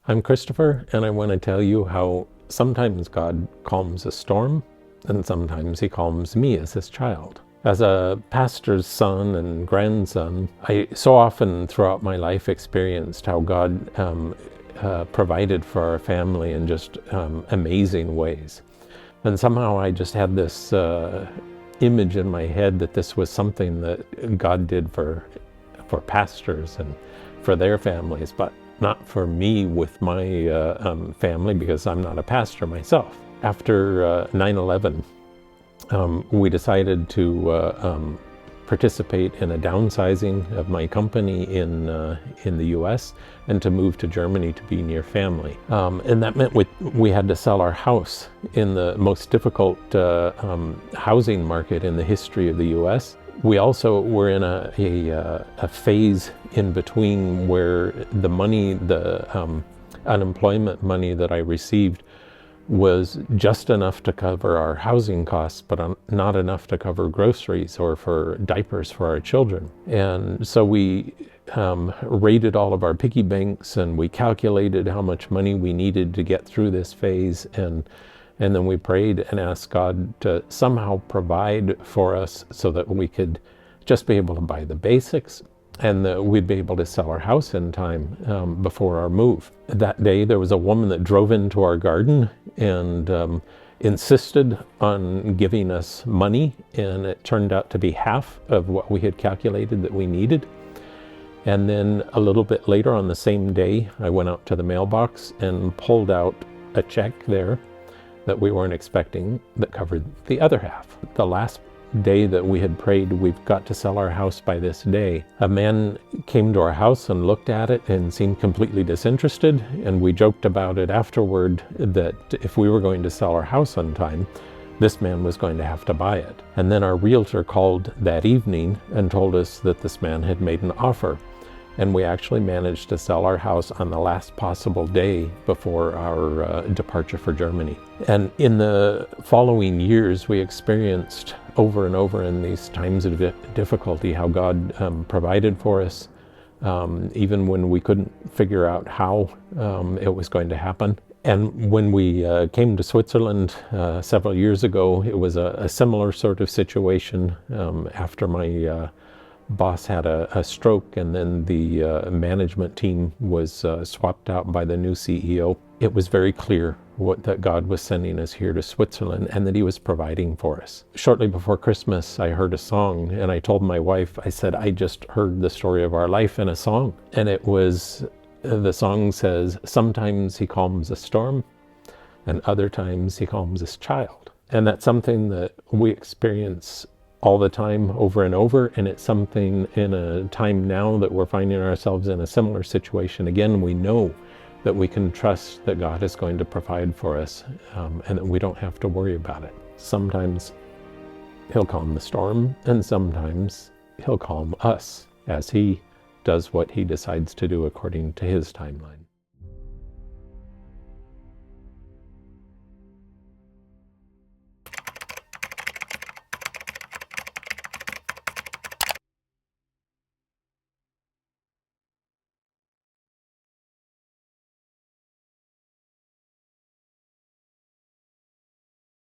I'm Christopher, and I want to tell you how sometimes God calms a storm, and sometimes he calms me as his child. As a pastor's son and grandson, I so often throughout my life experienced how God provided for our family in just amazing ways. And somehow I just had this image in my head that this was something that God did for pastors and for their families, but not for me with my family, because I'm not a pastor myself. After 9/11, we decided to participate in a downsizing of my company in the U.S. and to move to Germany to be near family. And that meant we had to sell our house in the most difficult housing market in the history of the U.S. We also were in a phase in between where the money, the unemployment money that I received was just enough to cover our housing costs, but not enough to cover groceries or for diapers for our children. And so we raided all of our piggy banks, and we calculated how much money we needed to get through this phase, and then we prayed and asked God to somehow provide for us so that we could just be able to buy the basics, and that we'd be able to sell our house in time before our move. That day, there was a woman that drove into our garden and insisted on giving us money, and it turned out to be half of what we had calculated that we needed. And then a little bit later on the same day, I went out to the mailbox and pulled out a check there that we weren't expecting that covered the other half. The last day that we had prayed, we've got to sell our house by this day, a man came to our house and looked at it and seemed completely disinterested, and we joked about it afterward that if we were going to sell our house on time, this man was going to have to buy it. And then our realtor called that evening and told us that this man had made an offer, and we actually managed to sell our house on the last possible day before our departure for Germany. And in the following years, we experienced over and over in these times of difficulty how God provided for us, even when we couldn't figure out how it was going to happen. And when we came to Switzerland several years ago, it was a similar sort of situation after my boss had a stroke, and then the management team was swapped out by the new CEO. It was very clear that God was sending us here to Switzerland and that he was providing for us. Shortly before Christmas, I heard a song, and I told my wife, I said, I just heard the story of our life in a song. And it was, the song says, sometimes he calms a storm and other times he calms his child. And that's something that we experience all the time, over and over, and it's something in a time now that we're finding ourselves in a similar situation again. We know that we can trust that God is going to provide for us, and that we don't have to worry about it. Sometimes he'll calm the storm, and sometimes he'll calm us as he does what he decides to do according to his timeline.